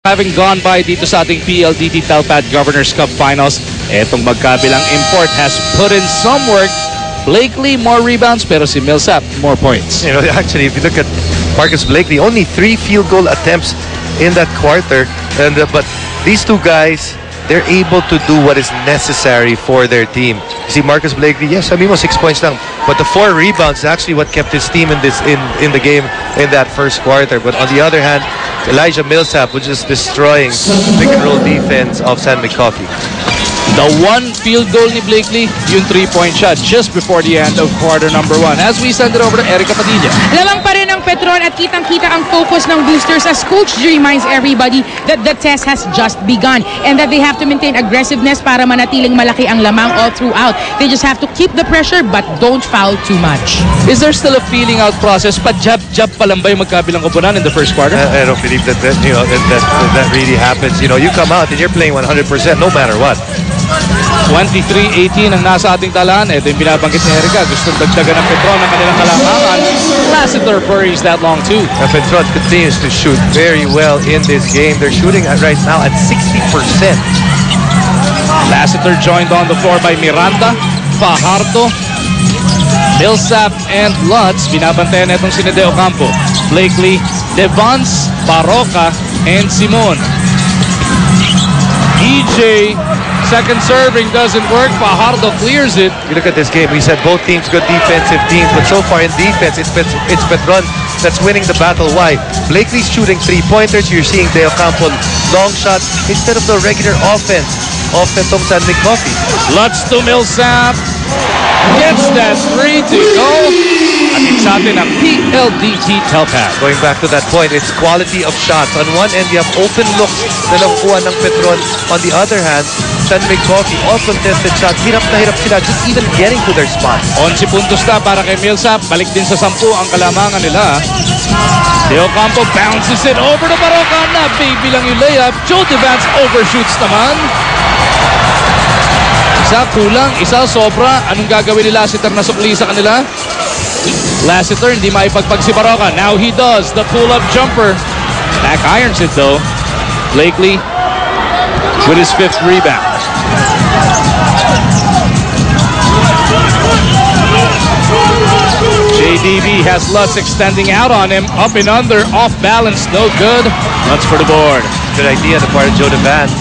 Having gone by dito sa ating PLDT Telpad Governors Cup Finals, etong magkabilang import has put in some work. Blakely, more rebounds, pero si Millsap, more points. You know, actually, if you look at Marcus Blakely, only 3 field goal attempts in that quarter. And but these two guys, they're able to do what is necessary for their team. You see, Marcus Blakely, yes, sabi mo 6 points lang, but the 4 rebounds is actually what kept his team in the game in that first quarter. But on the other hand, Elijah Millsap was just destroying the pick and roll defense of San McCoffey. The one field goal ni Blakely, yung 3-point shot just before the end of quarter number 1. As we send it over to Erica Padilla. Lamang pa rin ang Petron at kitang-kita ang focus ng boosters as Coach G reminds everybody that the test has just begun and that they have to maintain aggressiveness para manatiling malaki ang lamang all throughout. They just have to keep the pressure but don't foul too much. Is there still a feeling out process? Pa-jab-jab pa lang ba yung magkabilang koponan in the first quarter? I don't believe that really happens. You know, you come out and you're playing 100% no matter what. 23-18 ang nasa ating talaan. Ito yung binabanggit ni Erica. Gustong dagdagan ng Petron ng kanilang kalamangan. Lassiter buries that long too. Petron continues to shoot very well in this game. They're shooting right now at 60%. Lassiter joined on the floor by Miranda, Fajardo, Millsap, and Lutz. Binabantayan na itong si De Ocampo. Blakely, Devance, Baroka, and Simon. EJ, second serving doesn't work. Fajardo clears it. You look at this game, we said both teams good defensive teams, but so far in defense, it's Petron that's winning the battle. Why? Blakely's shooting 3-pointers. You're seeing De Ocampo long shots instead of the regular offense of Petron San McCoffey. Lutz to Millsap. Gets that 3 to go. At it's atin ang PLDT Telpad. Going back to that point, it's quality of shots. On one end, you have open looks na nakukuha ng Petron. On the other hand, San McCoffey, all contested shots. Hirap na hirap sila just even getting to their spots. 11 puntos na para kay Millsap. Balik din sa 10 ang kalamangan nila. De Ocampo bounces it over to Baroka na. Baby lang yung layup. Joe Devance overshoots naman. Isa kulang, isa sobra. Anong gagawin ni Lassiter na sukli sa kanila? Lassiter hindi maipagpag si Baroka. Now he does the pull-up jumper. Back irons it though. Blakely with his 5th rebound. JDB has Lutz extending out on him. Up and under, off balance, no good. Lutz for the board. Good idea on the part of Joe Devance.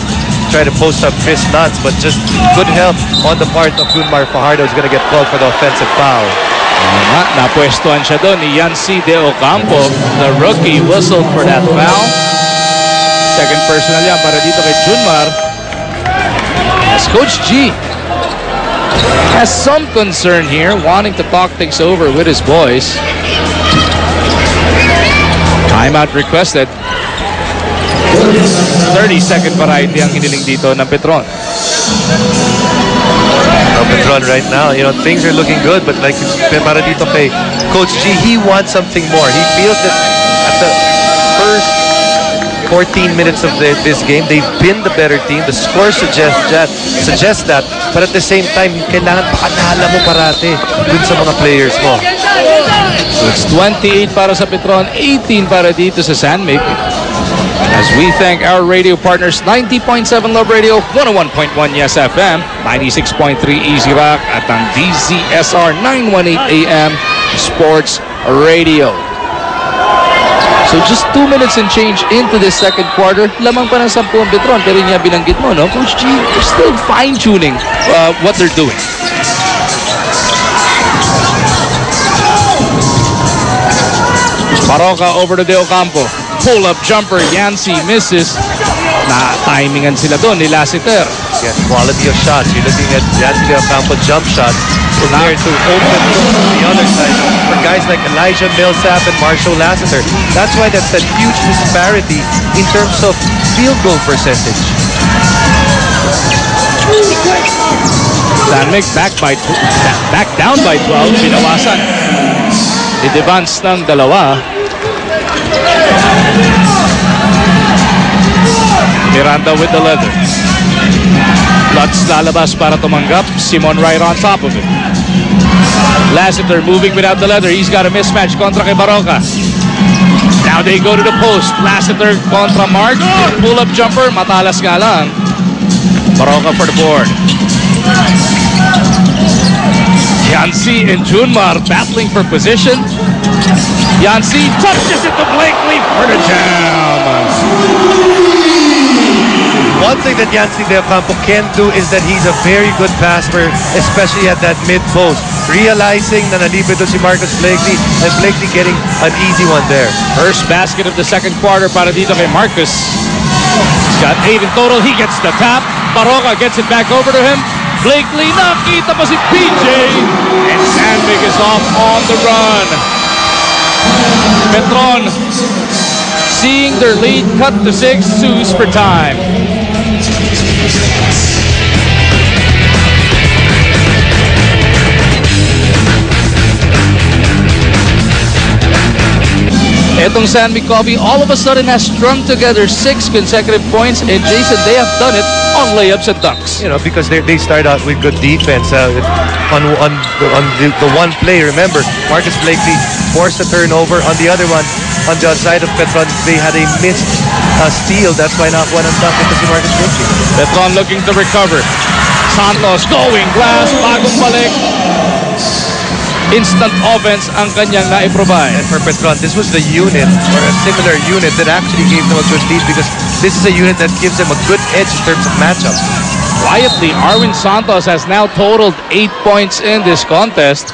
Try to post up Chris Lutz, but just good help on the part of Gunmar Fajardo is going to get called for the offensive foul. Napuestoan siya doon ni Yancy De Ocampo. The rookie whistled for that foul. Second personal yan para dito kay Junmar. As Coach G has some concern here, wanting to talk things over with his boys. Timeout requested. 30-second variety ang hiniling dito ng Petron. Petron right now, you know, things are looking good, but like para dito kay Coach G, he wants something more. He feels that at the first 14 minutes of this game, they've been the better team. The score suggests that, but at the same time, kailangan pakanala mo parate dun sa mga players mo. So it's 28 para sa Petron, 18 para dito sa San Mig. As we thank our radio partners, 90.7 Love Radio, 101.1 Yes FM, 96.3 Easy Rock, at ang DZSR 918 AM Sports Radio. So just 2 minutes and change into this second quarter. Lamang pa ng 10 ang Petron, pero niya binanggit mo, no? Coach G, they're still fine-tuning what they're doing. Baroka over to De Ocampo. Pull-up jumper, Yancy misses. Na-timingan sila doon ni Lassiter. Yeah, quality of shots. You're looking at Yancy De Ocampo jump shots compared to open looks on the other side for guys like Elijah Millsap and Marshall Lassiter. That's why that's that huge disparity in terms of field goal percentage. San Mig back down by 12. Binawasan ni Devance ng dalawa. Miranda with the leather. Lutz lalabas para tumanggap. Simon right on top of it. Lassiter moving without the leather. He's got a mismatch kontra kay Baroka. Now they go to the post. Lassiter kontra Mark. Pull-up jumper. Matalas nga lang. Baroka for the board. Yancy and Junmar battling for position. Yancy touches it to Blakely for the jam. One thing that Yancy De Ocampo can do is that he's a very good passer, especially at that mid-post. Realizing na nalibre doon si Marcus Blakely, and Blakely getting an easy one there. First basket of the second quarter para dito kay Marcus. He's got 8 in total. He gets the tap. Baroka gets it back over to him. Blakely, nakita pa si PJ. And Sandvik is off on the run. Petron seeing their lead cut to 6, sues for time. Etong Sandvik Coffee all of a sudden has strung together 6 consecutive points, and Jason, they have done it on layups and dunks. You know, because they start out with good defense. On the one play, remember, Marcus Blakely forced a turnover. On the other one, on the side of Petron, they had a missed steal. That's why nakakuha ng dunk ito si Marcus Blakely. Petron looking to recover. Santos going glass, bagong balik. Instant offense ang kanyang na-provide. And for Petron, this was the unit, or a similar unit, that actually gave them a good lead, because this is a unit that gives them a good edge in terms of matchups. Quietly, Arwin Santos has now totaled 8 points in this contest.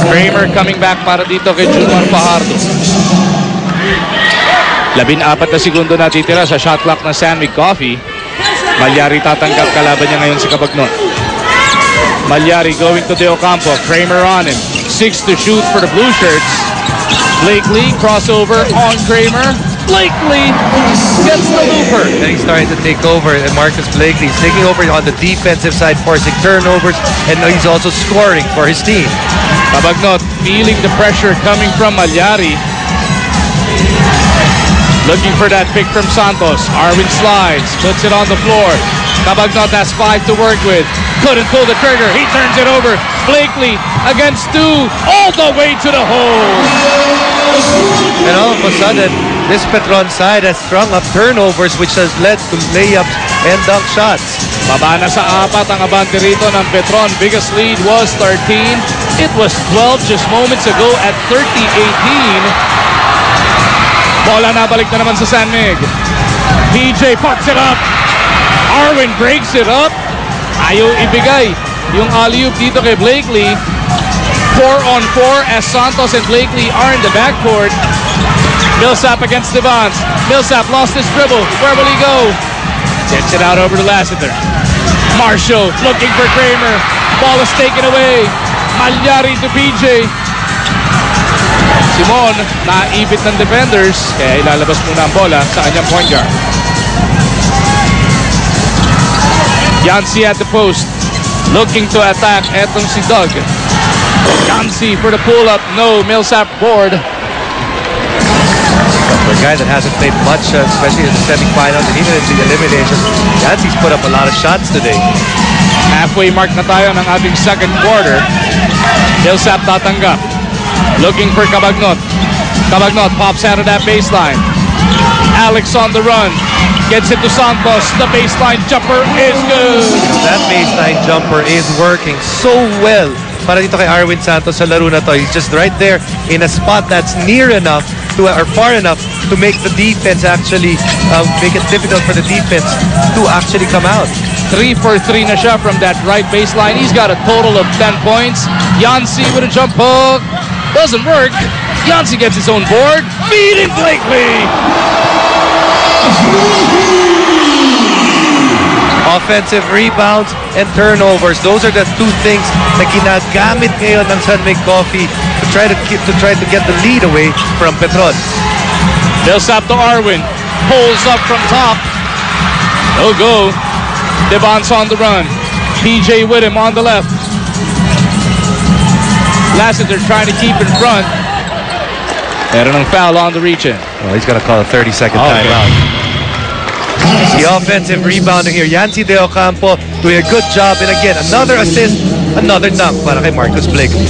Kramer coming back para dito kay Junmar Fajardo. 14 na segundo na titira sa shot clock ng Sandvik Coffee. Malyari tatanggap, kalaban niya ngayon si Cabagnon. Malyari going to De Ocampo. Kramer on him. 6 to shoot for the blue shirts. Blakely crossover on Kramer. Blakely gets the looper. And he's starting to take over, and Marcus Blakely is taking over on the defensive side, forcing turnovers, and he's also scoring for his team. Cabagnon feeling the pressure coming from Malyari. Looking for that pick from Santos. Arwin slides, puts it on the floor. Cabagnon has 5 to work with. Couldn't pull the trigger. He turns it over. Blakely against 2, all the way to the hole. And all of a sudden, this Petron side has strung up turnovers, which has led to layups and dunk shots. Baba na sa 4 ang abante rito ng Petron. Biggest lead was 13. It was 12 just moments ago at 30-18. Bola na balik na naman sa Sandvik. PJ pucks it up. Arwin breaks it up. Ayaw ibigay yung alley-oop dito kay Blakely. 4-on-4 as Santos and Blakely are in the backcourt. Millsap against Devons. Millsap lost his dribble. Where will he go? Gets it out over to Lassiter. Marshall looking for Kramer. Ball is taken away. Malyari to PJ. Simon, naipit ng defenders, kaya ilalabas muna ang bola sa kanyang point guard. Yancy at the post, looking to attack. Etong si Doug. Yancy for the pull-up. No, Millsap board. For a guy that hasn't played much, especially in the semifinals and even in the elimination, Yancy's put up a lot of shots today. Halfway mark na tayo ng ating second quarter. Millsap tatanggap. Looking for Cabagnon. Cabagnon pops out of that baseline. Alex on the run. Gets it to Santos. The baseline jumper is good. That baseline jumper is working so well para dito kay Arwin Santos sa laro na to. He's just right there in a spot that's near enough to, or far enough to make the defense actually, make it difficult for the defense to actually come out. 3 for 3 na siya from that right baseline. He's got a total of 10 points. Yancy with a jump hook. Doesn't work. Yancy gets his own board. Feeding Blakely. Offensive rebounds and turnovers. Those are the two things na ginagamit ngayon ng Sandvik Coffee to try to get the lead away from Petron. Millsap to Arwin. Pulls up from top. No go. Devon's on the run. PJ with him on the left. Lassiter trying to keep in front. Meron ng foul on the reach-in. Well, he's going to call a 30-second timeout. The offensive rebounder here, Yancy De Ocampo, doing a good job. And again, another assist, another dunk para kay Marcus Blakely.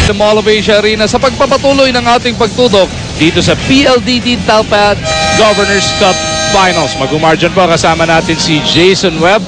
Sa Mall of Asia Arena sa pagpapatuloy ng ating pagtudok dito sa PLDT Talpad Governors Cup Finals. Mag-umargin po kasama natin si Jason Webb.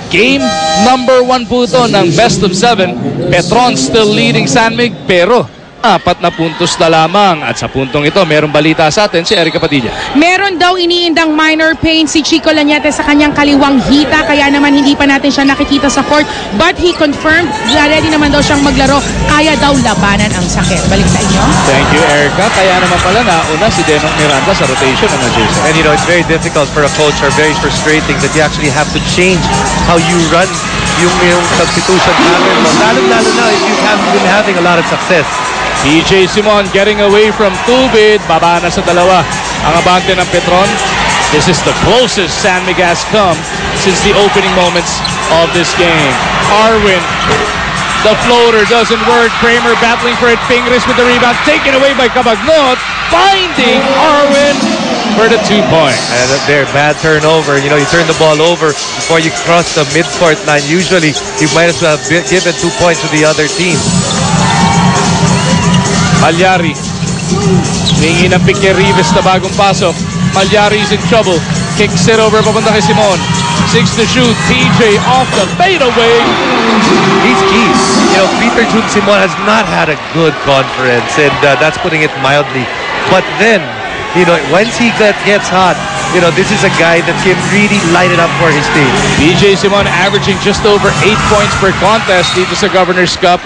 Game number 1 po ito ng best of 7. Petron still leading San Mig pero 4 na puntos na lamang. At sa puntong ito, merong balita sa atin si Erica Padilla. Meron daw iniindang minor pain si Chico Lañete sa kanyang kaliwang hita, kaya naman hindi pa natin siya nakikita sa court. But he confirmed na ready naman daw siyang maglaro. Kaya daw labanan ang sakit. Balik sa inyo. Thank you, Erica. Kaya naman pala nauna si Denong Miranda sa rotation ng Jason. And you know, it's very difficult for a coach or very frustrating that you actually have to change how you run yung substitution pattern mo. Lalo na if you have been having a lot of success. PJ Simon getting away from Tubid. Baba na sa dalawa ang abante ng Petron. This is the closest San Mig has come since the opening moments of this game. Arwin, the floater doesn't work. Kramer battling for it. Pingris with the rebound. Taken away by Cabagnot. Finding Arwin for the 2-point. And there, bad turnover. You know, you turn the ball over before you cross the midcourt line. Usually, you might as well have given 2 points to the other team. Malyari. Hingi ng pick kay Rivas na bagong pasok. Malyari is in trouble. Kicks it over papunta kay Simon. 6 to shoot. PJ off the fadeaway. He's key. You know, Peter Jun Simon has not had a good conference, and that's putting it mildly. But then, you know, once he gets hot, you know, this is a guy that can really light it up for his team. PJ Simon averaging just over 8 points per contest dito sa Governor's Cup.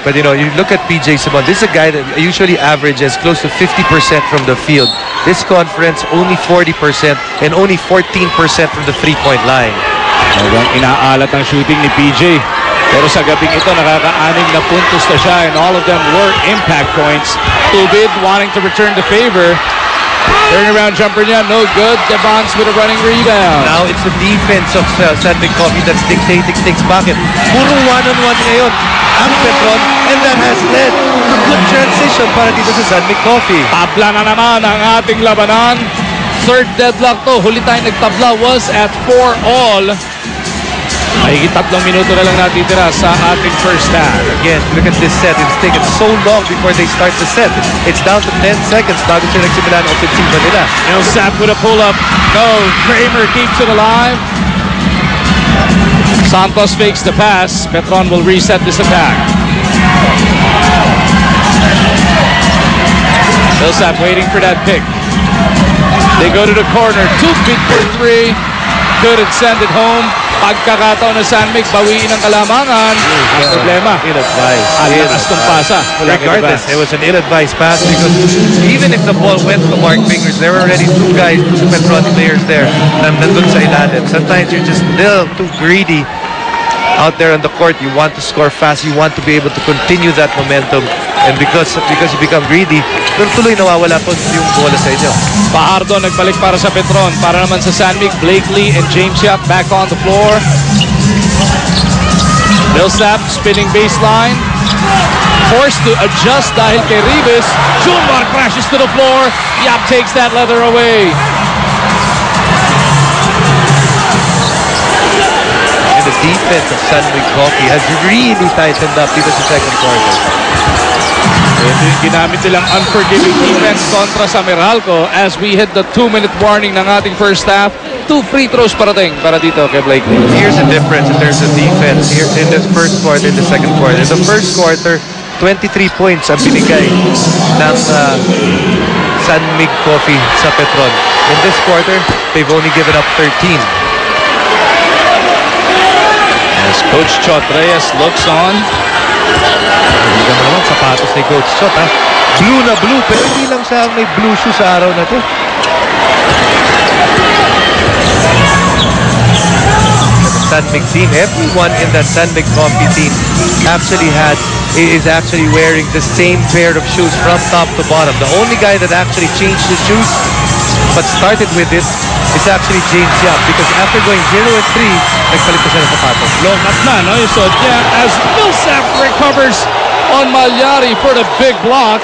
But you know, you look at PJ Simon, this is a guy that usually averages close to 50% from the field. This conference, only 40% and only 14% from the 3-point line. Talagang inaalat ang shooting ni PJ. Pero sa gabing ito, nakaka-6 na puntos na siya and all of them were impact points. Tubid wanting to return the favor. Turnaround jumper niya, no good. Devons with a running rebound. Now it's the defense of San Mig Coffee that's dictating things. Bakit? Puro one-on-one ngayon ang Petron, and that has led to good transition para dito sa San Mig Coffee. Tabla na naman ang ating labanan. Third deadlock to. Huli tayo nagtabla was at 4-all. Mahigit 3 minuto na lang natitira sa ating first half. Again, look at this set. It's taken so long before they start the set. It's down to 10 seconds bago sila nagsimula ng ofensiva nila. Millsap with a pull-up. No, Kramer keeps it alive. Santos fakes the pass. Petron will reset this attack. Millsap waiting for that pick. They go to the corner. 2 feet for 3. Couldn't send it home. Pagkakataon ng San Mig, bawiin ang kalamangan. Ang problema, ill-advised. Ang lakas ng pasa. Regardless, it was an ill-advised pass because even if the ball went to Mark Fingers, there were already 2 guys, 2 Petron players there na nandun sa ilalim. Sometimes you're just still too greedy out there on the court. You want to score fast. You want to be able to continue that momentum. And because you become greedy, tuloy nawawala po yung bola sa inyo. Fajardo nagbalik para sa Petron. Para naman sa San Mig, Blakely and James Yap back on the floor. Millsap spinning baseline. Forced to adjust dahil kay Rivas. Jumar crashes to the floor. Yap takes that leather away. And the defense of San Mig Coffee has really tightened up dito sa second quarter. Ito yung ginamit nilang unforgiving defense kontra sa Meralco as we hit the 2-minute warning ng ating first half. 2 free throws parating para dito kay Blakely. Here's the difference in terms of defense here in the first quarter and the second quarter. In the first quarter, 23 points ang binigay ng San Mig Coffee sa Petron. In this quarter, they've only given up 13. As Coach Chot Reyes looks on. Hindi naman sapatos ni Coach Chot, ha? Blue na blue, pero hindi lang siya may blue shoe sa araw na to. The San Mig team, everyone in that San Mig Coffee team is actually wearing the same pair of shoes from top to bottom. The only guy that actually changed his shoes but started with it is actually James Yap, because after going 0 and 3, nagpalit ko siya ng sapatos. Long at na, no? You saw yeah, as Millsap recovers on Malyari for the big block.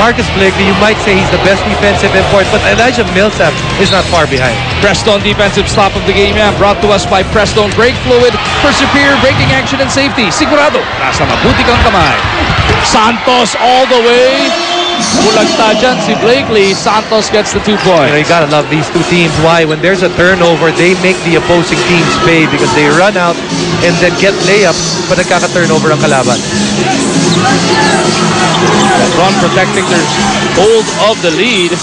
Marcus Blakely, you might say he's the best defensive import, but Elijah Millsap is not far behind. Preston defensive stop of the game yan. Brought to us by Preston Brake Fluid for superior braking action and safety. Sigurado, nasa mabuti kang kamay. Santos all the way. Bulagta dyan si Blakely. Santos gets the 2 points. You gotta love these two teams. Why? When there's a turnover, they make the opposing teams pay because they run out and then get layups but nagkaka-turnover ang kalaban. Petron protecting their hold of the lead.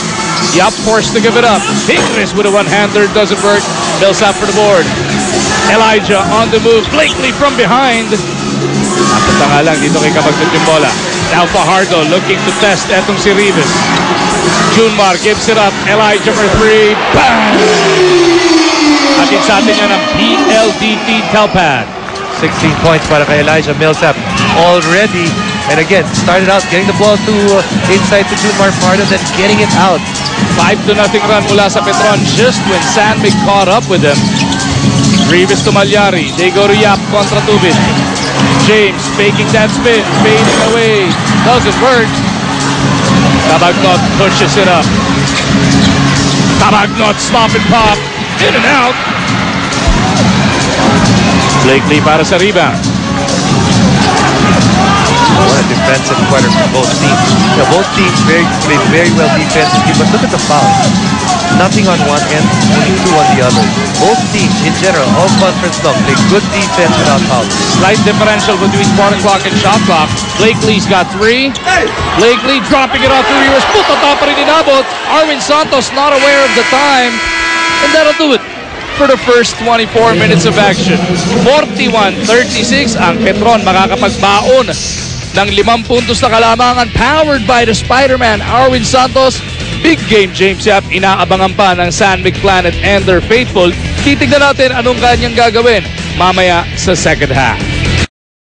Yap forced to give it up. Ingris with a one-hander, doesn't work. Millsap for the board. Elijah on the move. Blakely from behind. Napunta nga lang dito kay Kabagdut yung bola. Now Fajardo looking to test etong si Rivas. Junmar gives it up. Elijah for 3. Bang! Atin sa atin yan ang PLDT Telpad. 16 points para kay Elijah Millsap already. And again, started out getting the ball to inside to Junmar Fajardo, then getting it out. 5-0 run mula sa Petron just when Sandvik caught up with them. Rivas to Malyari. They go to Yap kontra Tubin. James faking that spin, fading away. Doesn't work. Tabagnot pushes it up. Tabagnot stop and pop. In and out. Blakely para sa rebound. What a defensive quarter for both teams. Both teams played very well defensively, but look at the fouls. Nothing on one end, only 2 on the other. Both teams, in general, all conference long, play good defense without fouls. Slight differential between spark clock and shot clock. Blakely's got 3. Blakely dropping it off to Rivas. Puto pa rin inabot. Arwin Santos not aware of the time. And that'll do it for the first 24 minutes of action. 41-36 ang Petron makakapagbaon ng 5 puntos na kalamangan, powered by the Spider-Man Arwin Santos. Big game James Yap, inaabangan pa ng Sandvik Planet and their faithful. Titignan natin anong kanyang gagawin mamaya sa second half.